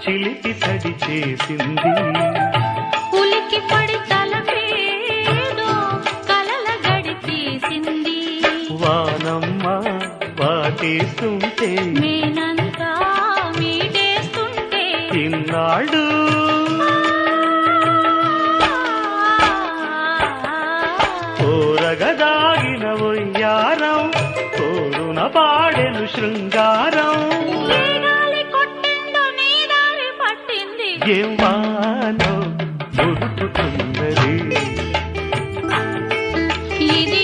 చిలిపి సడి చేసింది. ఉలికి పడి తలపేదో కలల గడి తీసింది. వానమ్మ వాటేస్తుంటే మేనంతా మీటేస్తుంటే ఇన్నాళ్ళు కోరగదాగిన ఒయ్యారం కోరున పాడెను శృంగారం. ఏ గాలి కొట్టిందో నీ దారి పట్టింది. ఏం వానో ముడుపుతున్నది ఇది